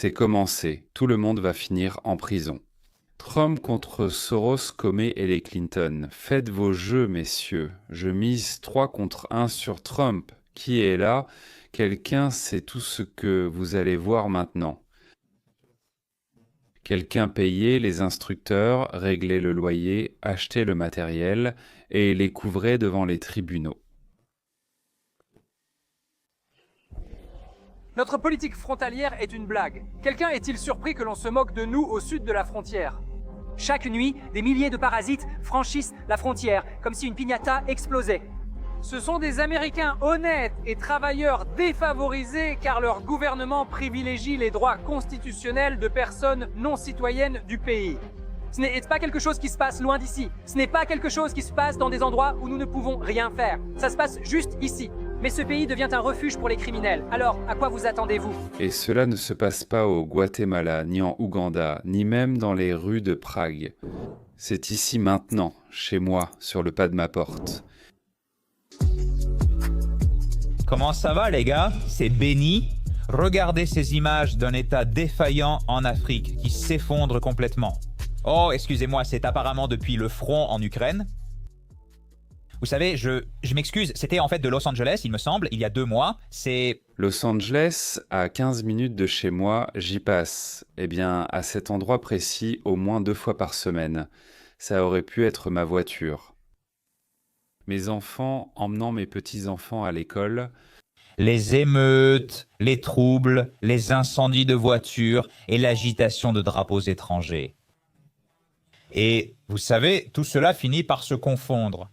C'est commencé, tout le monde va finir en prison. Trump contre Soros, Comey et les Clinton. Faites vos jeux, messieurs. Je mise 3 contre 1 sur Trump. Qui est là? Quelqu'un sait tout ce que vous allez voir maintenant. Quelqu'un payait les instructeurs, réglait le loyer, achetait le matériel et les couvrait devant les tribunaux. Notre politique frontalière est une blague. Quelqu'un est-il surpris que l'on se moque de nous au sud de la frontière? Chaque nuit, des milliers de parasites franchissent la frontière, comme si une piñata explosait. Ce sont des Américains honnêtes et travailleurs défavorisés car leur gouvernement privilégie les droits constitutionnels de personnes non citoyennes du pays. Ce n'est pas quelque chose qui se passe loin d'ici. Ce n'est pas quelque chose qui se passe dans des endroits où nous ne pouvons rien faire. Ça se passe juste ici. Mais ce pays devient un refuge pour les criminels. Alors, à quoi vous attendez-vous? Et cela ne se passe pas au Guatemala, ni en Ouganda, ni même dans les rues de Prague. C'est ici maintenant, chez moi, sur le pas de ma porte. Comment ça va les gars? C'est Benny. Regardez ces images d'un État défaillant en Afrique qui s'effondre complètement. Oh, excusez-moi, c'est apparemment depuis le front en Ukraine. Vous savez, je m'excuse, c'était en fait de Los Angeles, il me semble, il y a 2 mois. C'est... Los Angeles, à 15 minutes de chez moi, j'y passe. Eh bien, à cet endroit précis, au moins 2 fois par semaine. Ça aurait pu être ma voiture. Mes enfants emmenant mes petits-enfants à l'école. Les émeutes, les troubles, les incendies de voitures et l'agitation de drapeaux étrangers. Et vous savez, tout cela finit par se confondre.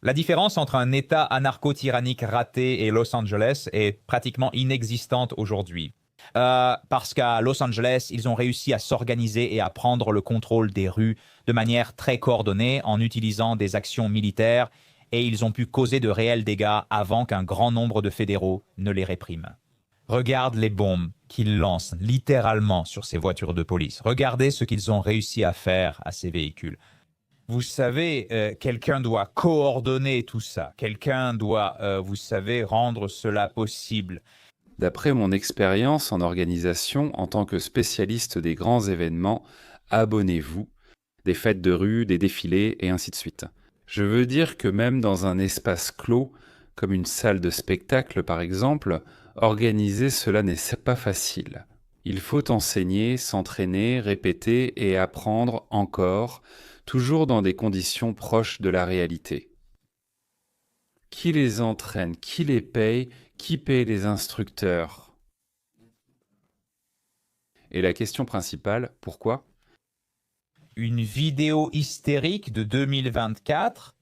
La différence entre un État anarcho-tyrannique raté et Los Angeles est pratiquement inexistante aujourd'hui. Parce qu'à Los Angeles, ils ont réussi à s'organiser et à prendre le contrôle des rues de manière très coordonnée en utilisant des actions militaires et ils ont pu causer de réels dégâts avant qu'un grand nombre de fédéraux ne les répriment. Regarde les bombes qu'ils lancent littéralement sur ces voitures de police. Regardez ce qu'ils ont réussi à faire à ces véhicules. Vous savez, quelqu'un doit coordonner tout ça. Quelqu'un doit, vous savez, rendre cela possible. D'après mon expérience en organisation en tant que spécialiste des grands événements, abonnez-vous, des fêtes de rue, des défilés et ainsi de suite. Je veux dire que même dans un espace clos, comme une salle de spectacle par exemple, organiser cela n'est pas facile. Il faut enseigner, s'entraîner, répéter et apprendre encore, toujours dans des conditions proches de la réalité. Qui les entraîne? Qui les paye? Qui paye les instructeurs? Et la question principale, pourquoi? Une vidéo hystérique de 2024.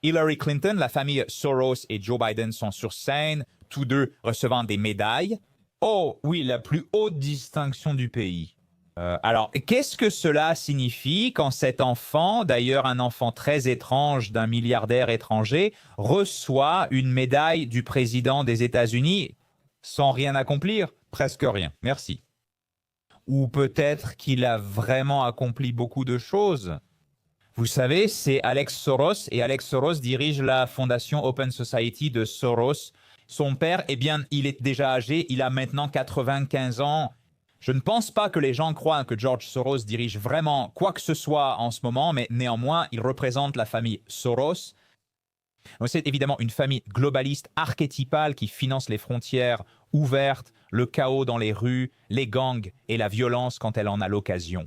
Hillary Clinton, la famille Soros et Joe Biden sont sur scène, tous deux recevant des médailles. Oh oui, la plus haute distinction du pays. Alors, qu'est-ce que cela signifie quand cet enfant, d'ailleurs un enfant très étrange d'un milliardaire étranger, reçoit une médaille du président des États-Unis sans rien accomplir? Presque rien, merci. Ou peut-être qu'il a vraiment accompli beaucoup de choses. Vous savez, c'est Alex Soros, et Alex Soros dirige la fondation Open Society de Soros. Son père, eh bien, il est déjà âgé, il a maintenant 95 ans. Je ne pense pas que les gens croient que George Soros dirige vraiment quoi que ce soit en ce moment, mais néanmoins, il représente la famille Soros. C'est évidemment une famille globaliste archétypale qui finance les frontières ouvertes, le chaos dans les rues, les gangs et la violence quand elle en a l'occasion.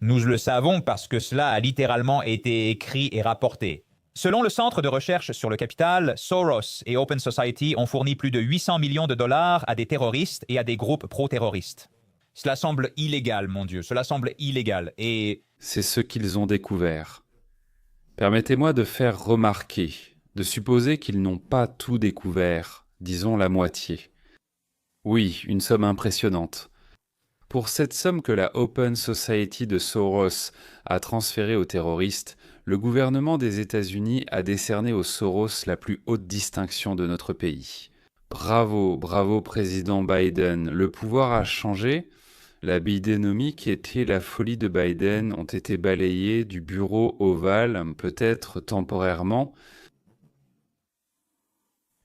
Nous le savons parce que cela a littéralement été écrit et rapporté. Selon le Centre de recherche sur le capital, Soros et Open Society ont fourni plus de 800 millions de dollars à des terroristes et à des groupes pro-terroristes. Cela semble illégal, mon Dieu, cela semble illégal et... C'est ce qu'ils ont découvert. Permettez-moi de faire remarquer, de supposer qu'ils n'ont pas tout découvert, disons la moitié. Oui, une somme impressionnante. Pour cette somme que la Open Society de Soros a transférée aux terroristes, le gouvernement des États-Unis a décerné aux Soros la plus haute distinction de notre pays. Bravo, bravo président Biden, le pouvoir a changé. La Bidenomie qui était la folie de Biden ont été balayées du bureau ovale, peut-être temporairement.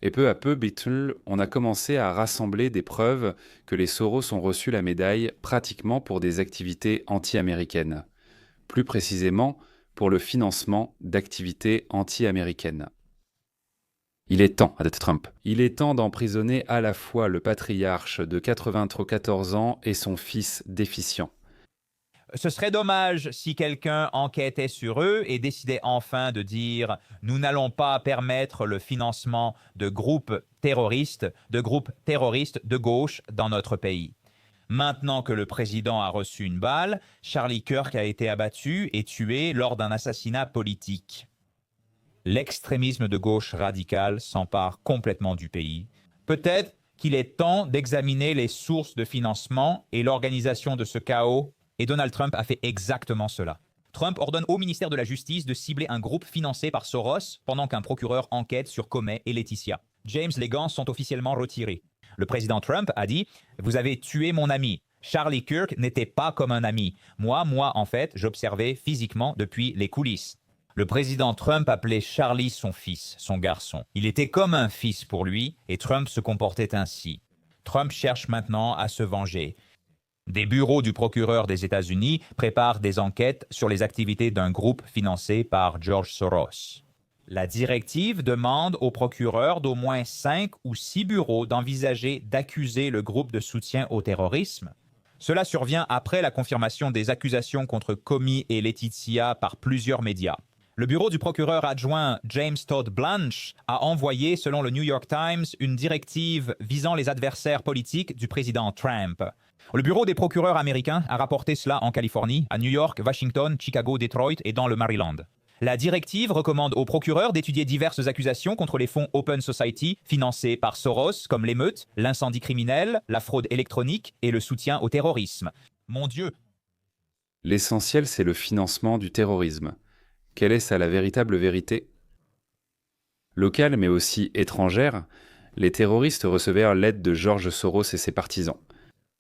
Et peu à peu, Beetle, on a commencé à rassembler des preuves que les Soros ont reçu la médaille pratiquement pour des activités anti-américaines. Plus précisément, pour le financement d'activités anti-américaines. Il est temps, a dit Trump. Il est temps d'emprisonner à la fois le patriarche de 94 ans et son fils déficient. Ce serait dommage si quelqu'un enquêtait sur eux et décidait enfin de dire « Nous n'allons pas permettre le financement de groupes terroristes de gauche dans notre pays. » Maintenant que le président a reçu une balle, Charlie Kirk a été abattu et tué lors d'un assassinat politique. L'extrémisme de gauche radical s'empare complètement du pays. Peut-être qu'il est temps d'examiner les sources de financement et l'organisation de ce chaos. Et Donald Trump a fait exactement cela. Trump ordonne au ministère de la Justice de cibler un groupe financé par Soros pendant qu'un procureur enquête sur Comey et Laetitia. James, les gants sont officiellement retirés. Le président Trump a dit « Vous avez tué mon ami. Charlie Kirk n'était pas comme un ami. Moi, en fait, j'observais physiquement depuis les coulisses. » Le président Trump appelait Charlie son fils, son garçon. Il était comme un fils pour lui et Trump se comportait ainsi. Trump cherche maintenant à se venger. Des bureaux du procureur des États-Unis préparent des enquêtes sur les activités d'un groupe financé par George Soros. La directive demande au procureur d'au moins 5 ou 6 bureaux d'envisager d'accuser le groupe de soutien au terrorisme. Cela survient après la confirmation des accusations contre Comey et Laetitia par plusieurs médias. Le bureau du procureur adjoint James Todd Blanche a envoyé, selon le New York Times, une directive visant les adversaires politiques du président Trump. Le bureau des procureurs américains a rapporté cela en Californie, à New York, Washington, Chicago, Detroit et dans le Maryland. La directive recommande aux procureurs d'étudier diverses accusations contre les fonds Open Society financés par Soros, comme l'émeute, l'incendie criminel, la fraude électronique et le soutien au terrorisme. Mon Dieu! L'essentiel, c'est le financement du terrorisme. Quelle est la véritable vérité? Locale, mais aussi étrangère, les terroristes recevaient l'aide de George Soros et ses partisans.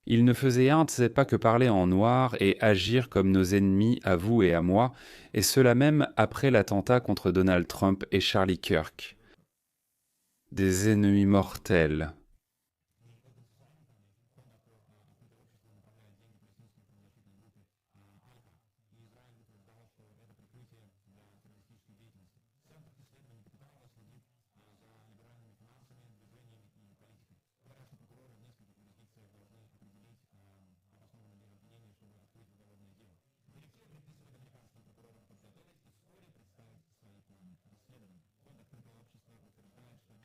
Ils ne faisaient pas que parler en noir et agir comme nos ennemis à vous et à moi, et cela même après l'attentat contre Donald Trump et Charlie Kirk. Des ennemis mortels.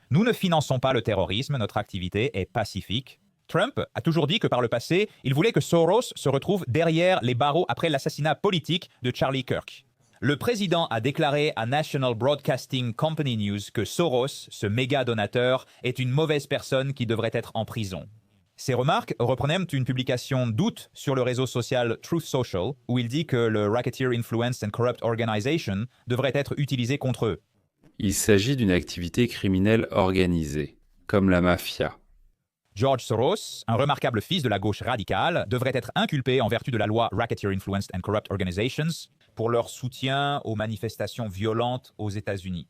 Nous ne finançons pas le terrorisme, notre activité est pacifique. Trump a toujours dit que par le passé, il voulait que Soros se retrouve derrière les barreaux après l'assassinat politique de Charlie Kirk. Le président a déclaré à National Broadcasting Company News que Soros, ce méga donateur, est une mauvaise personne qui devrait être en prison. Ces remarques reprenaient une publication d'août sur le réseau social Truth Social, où il dit que le Racketeer Influenced and Corrupt Organization devrait être utilisé contre eux. Il s'agit d'une activité criminelle organisée, comme la mafia. George Soros, un remarquable fils de la gauche radicale, devrait être inculpé en vertu de la loi Racketeer Influenced and Corrupt Organizations pour leur soutien aux manifestations violentes aux États-Unis.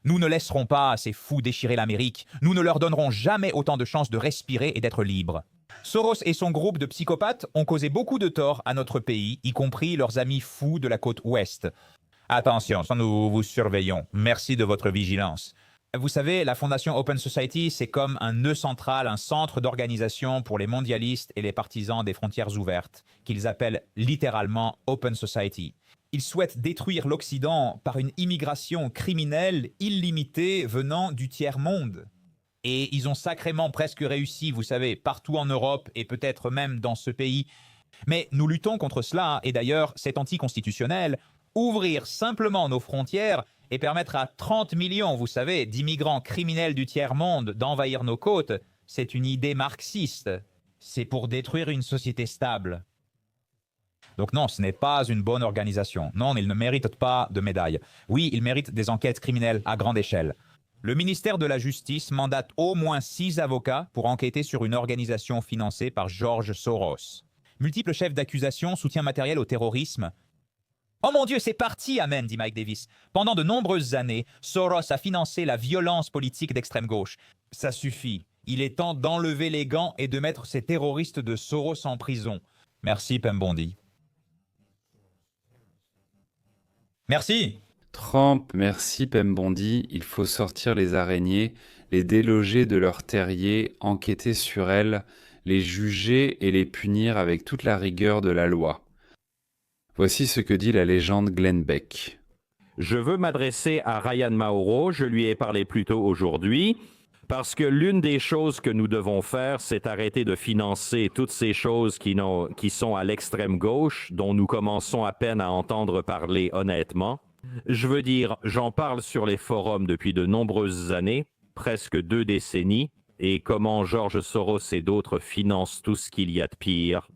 Nous ne laisserons pas ces fous déchirer l'Amérique. Nous ne leur donnerons jamais autant de chances de respirer et d'être libres. Soros et son groupe de psychopathes ont causé beaucoup de tort à notre pays, y compris leurs amis fous de la côte ouest. Attention, nous vous surveillons. Merci de votre vigilance. Vous savez, la fondation Open Society, c'est comme un nœud central, un centre d'organisation pour les mondialistes et les partisans des frontières ouvertes, qu'ils appellent littéralement Open Society. Ils souhaitent détruire l'Occident par une immigration criminelle illimitée venant du tiers-monde. Et ils ont sacrément presque réussi, vous savez, partout en Europe et peut-être même dans ce pays. Mais nous luttons contre cela, et d'ailleurs, c'est anticonstitutionnel. Ouvrir simplement nos frontières et permettre à 30 millions, vous savez, d'immigrants criminels du tiers-monde d'envahir nos côtes, c'est une idée marxiste. C'est pour détruire une société stable. Donc non, ce n'est pas une bonne organisation. Non, ils ne méritent pas de médaille. Oui, ils méritent des enquêtes criminelles à grande échelle. Le ministère de la Justice mandate au moins 6 avocats pour enquêter sur une organisation financée par George Soros. Multiples chefs d'accusation, soutien matériel au terrorisme. Oh mon Dieu, c'est parti, amen, dit Mike Davis. Pendant de nombreuses années, Soros a financé la violence politique d'extrême gauche. Ça suffit. Il est temps d'enlever les gants et de mettre ces terroristes de Soros en prison. Merci, Pem Bondi. Merci. Trump, merci Pem Bondi, il faut sortir les araignées, les déloger de leur terrier, enquêter sur elles, les juger et les punir avec toute la rigueur de la loi. Voici ce que dit la légende Glenn Beck. Je veux m'adresser à Ryan Mauro, je lui ai parlé plus tôt aujourd'hui, parce que l'une des choses que nous devons faire, c'est arrêter de financer toutes ces choses qui sont à l'extrême gauche, dont nous commençons à peine à entendre parler honnêtement. Je veux dire, j'en parle sur les forums depuis de nombreuses années, presque 2 décennies, et comment George Soros et d'autres financent tout ce qu'il y a de pire.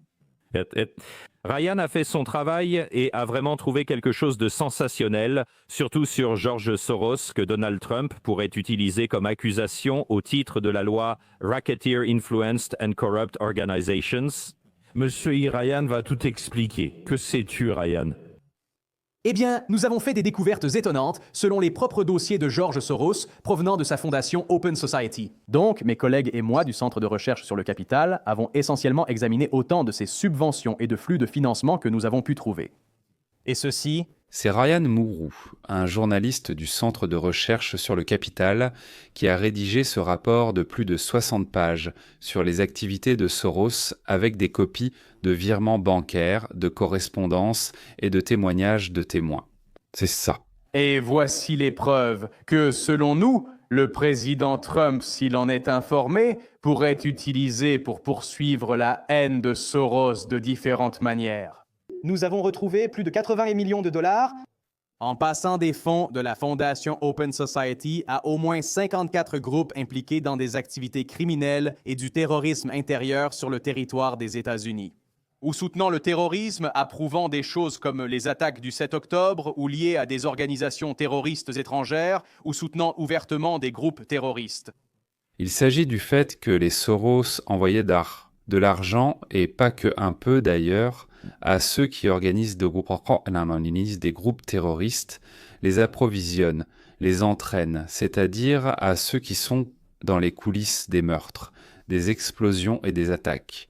Ryan a fait son travail et a vraiment trouvé quelque chose de sensationnel, surtout sur George Soros, que Donald Trump pourrait utiliser comme accusation au titre de la loi Racketeer Influenced and Corrupt Organizations. Monsieur Ryan va tout expliquer. Que sais-tu, Ryan? Eh bien, nous avons fait des découvertes étonnantes selon les propres dossiers de George Soros provenant de sa fondation Open Society. Donc, mes collègues et moi du Centre de recherche sur le capital avons essentiellement examiné autant de ces subventions et de flux de financement que nous avons pu trouver. Et ceci... C'est Ryan Mourou, un journaliste du Centre de recherche sur le capital, qui a rédigé ce rapport de plus de 60 pages sur les activités de Soros avec des copies de virements bancaires, de correspondances et de témoignages de témoins. C'est ça. Et voici les preuves que, selon nous, le président Trump, s'il en est informé, pourrait utiliser pour poursuivre la haine de Soros de différentes manières. Nous avons retrouvé plus de 80 millions de dollars en passant des fonds de la fondation Open Society à au moins 54 groupes impliqués dans des activités criminelles et du terrorisme intérieur sur le territoire des États-Unis. Ou soutenant le terrorisme, approuvant des choses comme les attaques du 7 octobre ou liées à des organisations terroristes étrangères ou soutenant ouvertement des groupes terroristes. Il s'agit du fait que les Soros envoyaient de l'argent, et pas que un peu d'ailleurs, à ceux qui organisent des groupes terroristes, les approvisionnent, les entraînent, c'est-à-dire à ceux qui sont dans les coulisses des meurtres, des explosions et des attaques.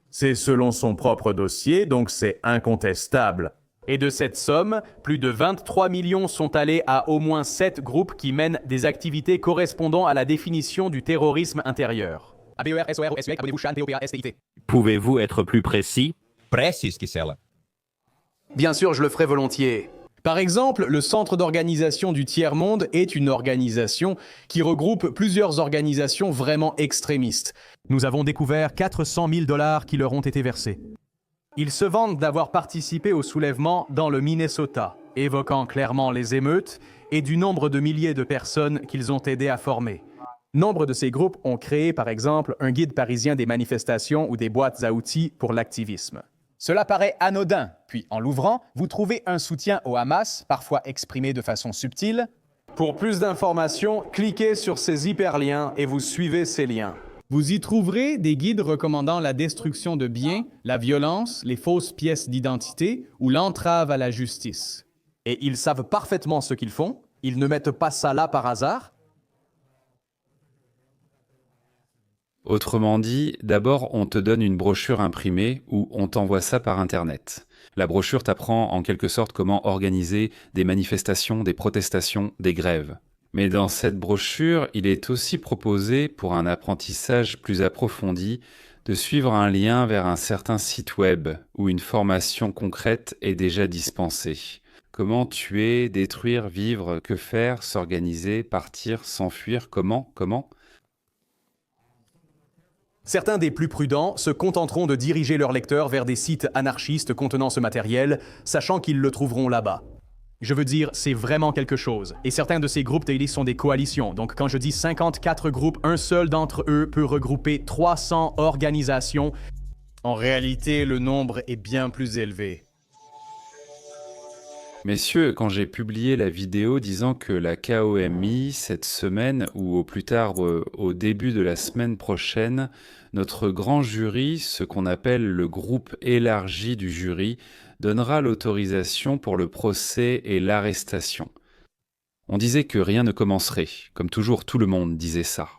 C'est selon son propre dossier, donc c'est incontestable. Et de cette somme, plus de 23 millions sont allés à au moins 7 groupes qui mènent des activités correspondant à la définition du terrorisme intérieur. Pouvez-vous être plus précis? Précis, Gisela. Bien sûr, je le ferai volontiers. Par exemple, le Centre d'organisation du Tiers-Monde est une organisation qui regroupe plusieurs organisations vraiment extrémistes. Nous avons découvert 400 000 $ qui leur ont été versés. Ils se vantent d'avoir participé au soulèvement dans le Minnesota, évoquant clairement les émeutes et du nombre de milliers de personnes qu'ils ont aidé à former. Nombre de ces groupes ont créé, par exemple, un guide parisien des manifestations ou des boîtes à outils pour l'activisme. Cela paraît anodin, puis en l'ouvrant, vous trouvez un soutien au Hamas, parfois exprimé de façon subtile. Pour plus d'informations, cliquez sur ces hyperliens et vous suivez ces liens. Vous y trouverez des guides recommandant la destruction de biens, la violence, les fausses pièces d'identité ou l'entrave à la justice. Et ils savent parfaitement ce qu'ils font, ils ne mettent pas ça là par hasard. Autrement dit, d'abord on te donne une brochure imprimée ou on t'envoie ça par Internet. La brochure t'apprend en quelque sorte comment organiser des manifestations, des protestations, des grèves. Mais dans cette brochure, il est aussi proposé, pour un apprentissage plus approfondi, de suivre un lien vers un certain site web où une formation concrète est déjà dispensée. Comment tuer, détruire, vivre, que faire, s'organiser, partir, s'enfuir, comment? Certains des plus prudents se contenteront de diriger leurs lecteurs vers des sites anarchistes contenant ce matériel, sachant qu'ils le trouveront là-bas. Je veux dire, c'est vraiment quelque chose. Et certains de ces groupes terroristes sont des coalitions. Donc quand je dis 54 groupes, un seul d'entre eux peut regrouper 300 organisations. En réalité, le nombre est bien plus élevé. Messieurs, quand j'ai publié la vidéo disant que la KOMI, cette semaine, ou au plus tard au début de la semaine prochaine, notre grand jury, ce qu'on appelle le groupe élargi du jury, donnera l'autorisation pour le procès et l'arrestation. On disait que rien ne commencerait, comme toujours tout le monde disait ça.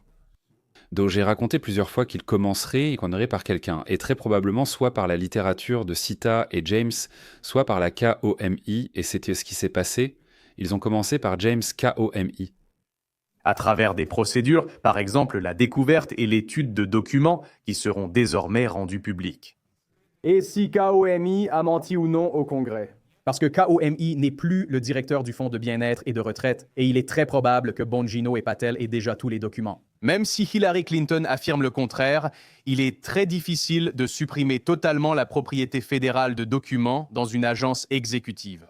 Donc j'ai raconté plusieurs fois qu'il commencerait et qu'on irait par quelqu'un, et très probablement soit par la littérature de Sita et James, soit par la KOMI, et c'était ce qui s'est passé. Ils ont commencé par James KOMI. À travers des procédures, par exemple la découverte et l'étude de documents qui seront désormais rendus publics. Et si KOMI a menti ou non au Congrès? Parce que KOMI n'est plus le directeur du fonds de bien-être et de retraite, et il est très probable que Bongino et Patel aient déjà tous les documents. Même si Hillary Clinton affirme le contraire, il est très difficile de supprimer totalement la propriété fédérale de documents dans une agence exécutive.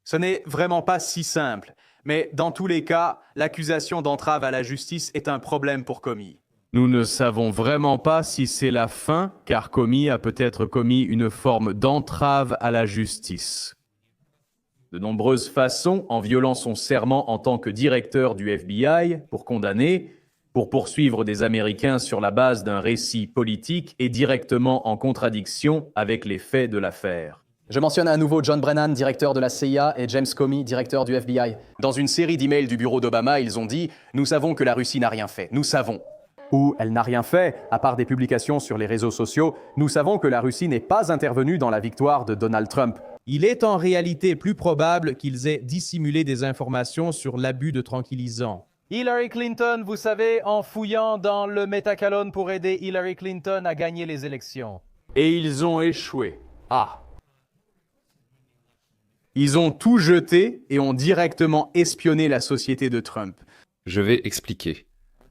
Ce n'est vraiment pas si simple, mais dans tous les cas, l'accusation d'entrave à la justice est un problème pour Comey. Nous ne savons vraiment pas si c'est la fin, car Comey a peut-être commis une forme d'entrave à la justice. De nombreuses façons, en violant son serment en tant que directeur du FBI, pour condamner, pour poursuivre des Américains sur la base d'un récit politique et directement en contradiction avec les faits de l'affaire. Je mentionne à nouveau John Brennan, directeur de la CIA, et James Comey, directeur du FBI. Dans une série d'emails du bureau d'Obama, ils ont dit « Nous savons que la Russie n'a rien fait. Nous savons. » Ou elle n'a rien fait, à part des publications sur les réseaux sociaux. Nous savons que la Russie n'est pas intervenue dans la victoire de Donald Trump. Il est en réalité plus probable qu'ils aient dissimulé des informations sur l'abus de tranquillisants. Hillary Clinton, vous savez, en fouillant dans le Metacalone pour aider Hillary Clinton à gagner les élections. Et ils ont échoué. Ah. Ils ont tout jeté et ont directement espionné la société de Trump. Je vais expliquer.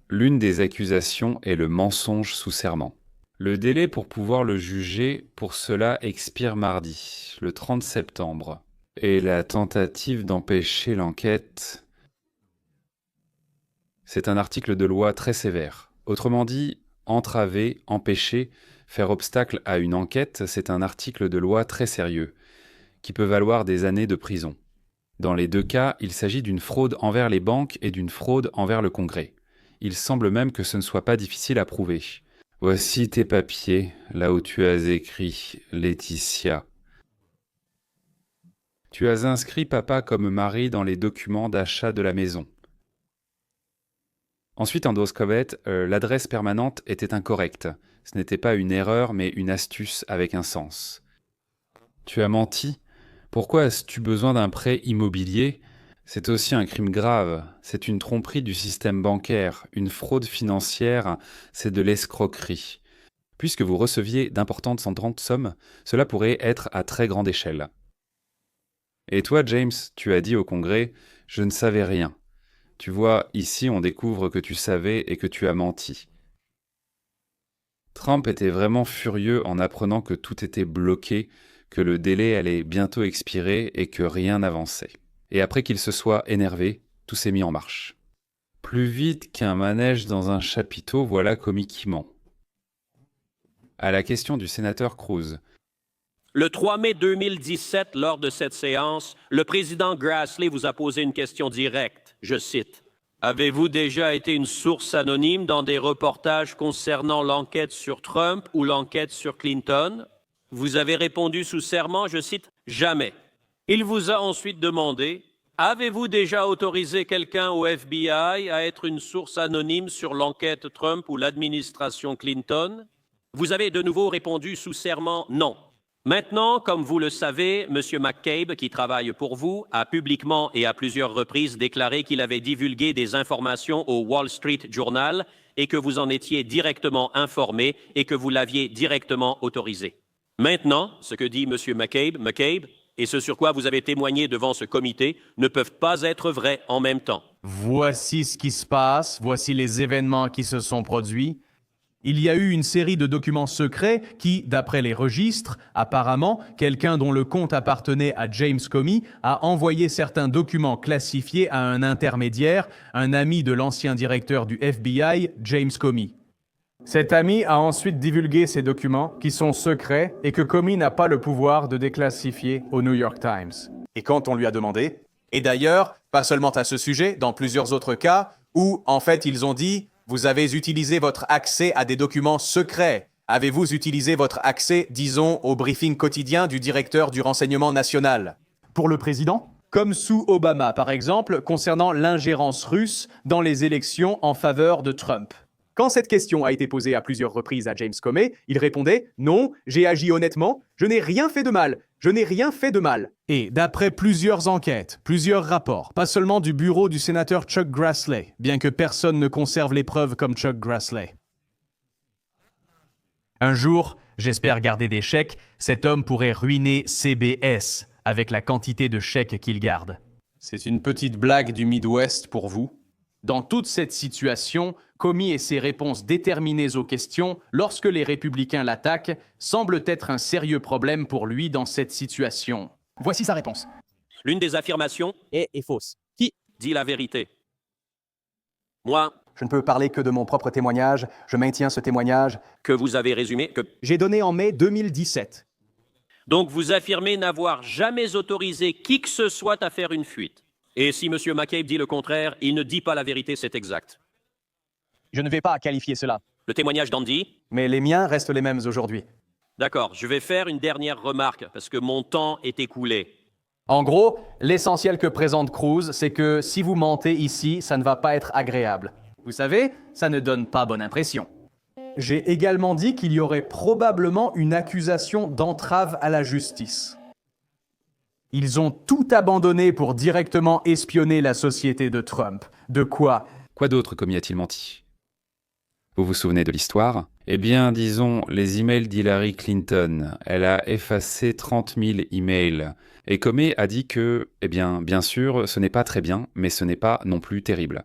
L'une des accusations est le mensonge sous serment. Le délai pour pouvoir le juger pour cela expire mardi, le 30 septembre. Et la tentative d'empêcher l'enquête... C'est un article de loi très sévère. Autrement dit, entraver, empêcher, faire obstacle à une enquête, c'est un article de loi très sérieux, qui peut valoir des années de prison. Dans les deux cas, il s'agit d'une fraude envers les banques et d'une fraude envers le Congrès. Il semble même que ce ne soit pas difficile à prouver. Voici tes papiers, là où tu as écrit « Laetitia ». Tu as inscrit papa comme mari dans les documents d'achat de la maison. Ensuite, en Doscovet, l'adresse permanente était incorrecte. Ce n'était pas une erreur, mais une astuce avec un sens. Tu as menti. Pourquoi as-tu besoin d'un prêt immobilier ? C'est aussi un crime grave. C'est une tromperie du système bancaire, une fraude financière, c'est de l'escroquerie. Puisque vous receviez d'importantes entrantes sommes, cela pourrait être à très grande échelle. Et toi, James, tu as dit au Congrès « Je ne savais rien ». Tu vois, ici on découvre que tu savais et que tu as menti. Trump était vraiment furieux en apprenant que tout était bloqué, que le délai allait bientôt expirer et que rien n'avançait. Et après qu'il se soit énervé, tout s'est mis en marche. Plus vite qu'un manège dans un chapiteau, voilà Comey qui ment. À la question du sénateur Cruz. Le 3 mai 2017, lors de cette séance, le président Grassley vous a posé une question directe. Je cite. « Avez-vous déjà été une source anonyme dans des reportages concernant l'enquête sur Trump ou l'enquête sur Clinton ?» Vous avez répondu sous serment, je cite, « Jamais ». Il vous a ensuite demandé « Avez-vous déjà autorisé quelqu'un au FBI à être une source anonyme sur l'enquête Trump ou l'administration Clinton ?» Vous avez de nouveau répondu sous serment « Non ». Maintenant, comme vous le savez, M. McCabe, qui travaille pour vous, a publiquement et à plusieurs reprises déclaré qu'il avait divulgué des informations au Wall Street Journal et que vous en étiez directement informé et que vous l'aviez directement autorisé. Maintenant, ce que dit M. McCabe, et ce sur quoi vous avez témoigné devant ce comité, ne peuvent pas être vrais en même temps. Voici ce qui se passe, voici les événements qui se sont produits. Il y a eu une série de documents secrets qui, d'après les registres, apparemment, quelqu'un dont le compte appartenait à James Comey a envoyé certains documents classifiés à un intermédiaire, un ami de l'ancien directeur du FBI, James Comey. Cet ami a ensuite divulgué ces documents, qui sont secrets et que Comey n'a pas le pouvoir de déclassifier au New York Times. Et quand on lui a demandé, et d'ailleurs, pas seulement à ce sujet, dans plusieurs autres cas, où, en fait, ils ont dit « Vous avez utilisé votre accès à des documents secrets, Avez-vous utilisé votre accès, disons, au briefing quotidien du directeur du renseignement national? Pour le président? Comme sous Obama, par exemple, concernant l'ingérence russe dans les élections en faveur de Trump. Quand cette question a été posée à plusieurs reprises à James Comey, il répondait « Non, j'ai agi honnêtement, je n'ai rien fait de mal, je n'ai rien fait de mal ». Et d'après plusieurs enquêtes, plusieurs rapports, pas seulement du bureau du sénateur Chuck Grassley, bien que personne ne conserve les preuves comme Chuck Grassley. Un jour, j'espère garder des chèques, cet homme pourrait ruiner CBS avec la quantité de chèques qu'il garde. C'est une petite blague du Midwest pour vous. Dans toute cette situation, Comey et ses réponses déterminées aux questions, lorsque les républicains l'attaquent, semblent être un sérieux problème pour lui dans cette situation. Voici sa réponse. L'une des affirmations est fausse. Qui dit la vérité. Moi, Je ne peux parler que de mon propre témoignage, je maintiens ce témoignage. que vous avez résumé, que... J'ai donné en mai 2017. Donc vous affirmez n'avoir jamais autorisé qui que ce soit à faire une fuite. Et si M. McCabe dit le contraire, il ne dit pas la vérité, c'est exact. Je ne vais pas qualifier cela. Le témoignage d'Andy? Mais les miens restent les mêmes aujourd'hui. D'accord, je vais faire une dernière remarque, parce que mon temps est écoulé. En gros, l'essentiel que présente Cruz, c'est que si vous mentez ici, ça ne va pas être agréable. Vous savez, ça ne donne pas bonne impression. J'ai également dit qu'il y aurait probablement une accusation d'entrave à la justice. Ils ont tout abandonné pour directement espionner la société de Trump. De quoi? Quoi d'autre Comey a-t-il menti? Vous vous souvenez de l'histoire? Eh bien, disons, les emails d'Hillary Clinton. Elle a effacé 30 000 emails. Et Comey a dit que, eh bien sûr, ce n'est pas très bien, mais ce n'est pas non plus terrible.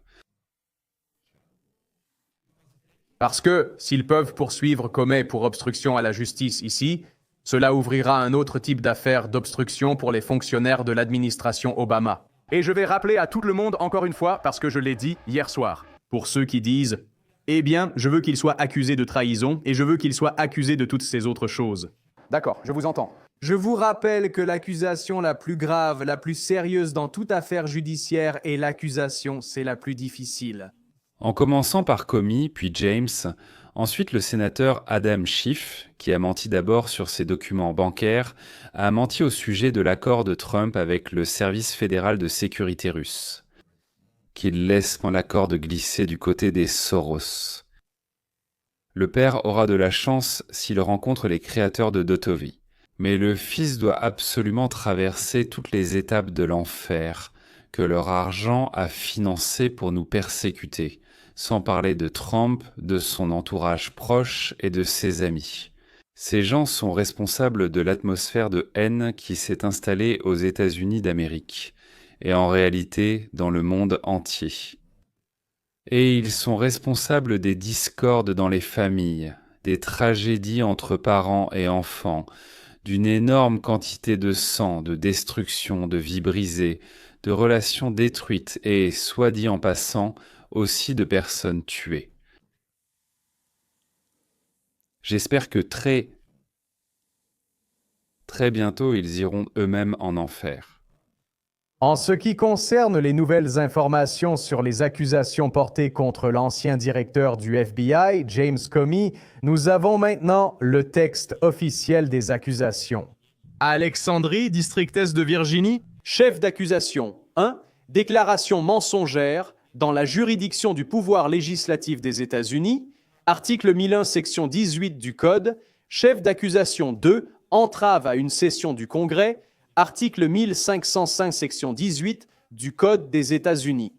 Parce que, s'ils peuvent poursuivre Comey pour obstruction à la justice ici, cela ouvrira un autre type d'affaire d'obstruction pour les fonctionnaires de l'administration Obama. Et je vais rappeler à tout le monde encore une fois, parce que je l'ai dit hier soir, pour ceux qui disent « Eh bien, je veux qu'il soit accusé de trahison et je veux qu'il soit accusé de toutes ces autres choses. » D'accord, je vous entends. Je vous rappelle que l'accusation la plus grave, la plus sérieuse dans toute affaire judiciaire est l'accusation, c'est la plus difficile. En commençant par Comey, puis James, ensuite le sénateur Adam Schiff, qui a menti d'abord sur ses documents bancaires, a menti au sujet de l'accord de Trump avec le service fédéral de sécurité russe. Qu'il laisse l'accord de glisser du côté des Soros. Le père aura de la chance s'il rencontre les créateurs de Dotovy. Mais le fils doit absolument traverser toutes les étapes de l'enfer que leur argent a financé pour nous persécuter, sans parler de Trump, de son entourage proche et de ses amis. Ces gens sont responsables de l'atmosphère de haine qui s'est installée aux États-Unis d'Amérique, et en réalité dans le monde entier. Et ils sont responsables des discordes dans les familles, des tragédies entre parents et enfants, d'une énorme quantité de sang, de destruction, de vies brisées, de relations détruites et, soit dit en passant, aussi de personnes tuées. J'espère que très bientôt ils iront eux-mêmes en enfer. En ce qui concerne les nouvelles informations sur les accusations portées contre l'ancien directeur du FBI, James Comey, nous avons maintenant le texte officiel des accusations. Alexandrie, district Est de Virginie. Chef d'accusation 1. Déclaration mensongère dans la juridiction du pouvoir législatif des États-Unis. Article 1001, section 18 du Code. Chef d'accusation 2. Entrave à une session du Congrès. Article 1505, section 18 du Code des États-Unis.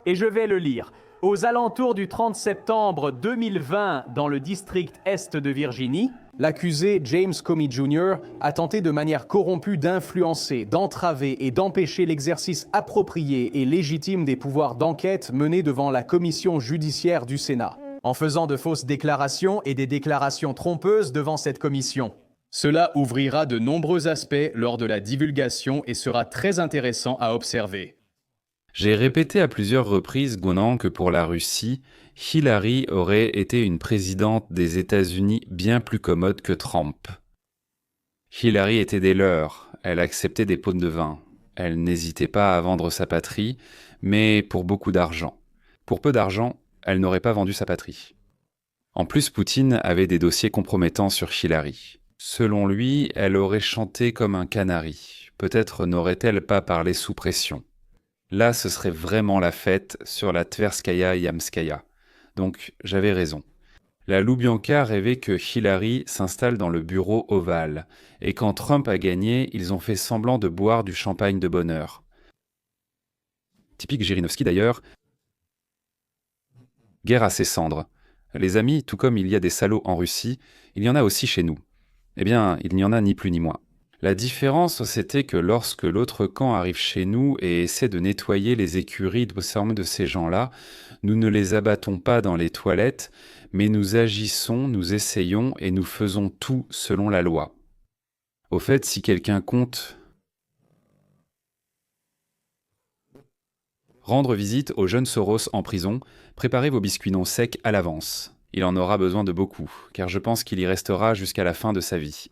Et je vais le lire. Aux alentours du 30 septembre 2020, dans le district Est de Virginie, l'accusé James Comey Jr. a tenté de manière corrompue d'influencer, d'entraver et d'empêcher l'exercice approprié et légitime des pouvoirs d'enquête menés devant la commission judiciaire du Sénat, en faisant de fausses déclarations et des déclarations trompeuses devant cette commission. Cela ouvrira de nombreux aspects lors de la divulgation et sera très intéressant à observer. J'ai répété à plusieurs reprises, Gonan, que pour la Russie, Hillary aurait été une présidente des États-Unis bien plus commode que Trump. Hillary était des leurs, elle acceptait des pots de vin, elle n'hésitait pas à vendre sa patrie, mais pour beaucoup d'argent. Pour peu d'argent, elle n'aurait pas vendu sa patrie. En plus, Poutine avait des dossiers compromettants sur Hillary. Selon lui, elle aurait chanté comme un canari. Peut-être n'aurait-elle pas parlé sous pression. Là, ce serait vraiment la fête sur la Tverskaya Yamskaya. Donc, j'avais raison. La Loubianka rêvait que Hillary s'installe dans le bureau ovale. Et quand Trump a gagné, ils ont fait semblant de boire du champagne de bonheur. Typique Jirinovski d'ailleurs. Guerre à ses cendres. Les amis, tout comme il y a des salauds en Russie, il y en a aussi chez nous. Eh bien, il n'y en a ni plus ni moins. La différence, c'était que lorsque l'autre camp arrive chez nous et essaie de nettoyer les écuries de ces gens-là, nous ne les abattons pas dans les toilettes, mais nous agissons, nous essayons et nous faisons tout selon la loi. Au fait, si quelqu'un compte rendre visite au jeune Soros en prison, préparez vos biscuits non secs à l'avance. Il en aura besoin de beaucoup, car je pense qu'il y restera jusqu'à la fin de sa vie.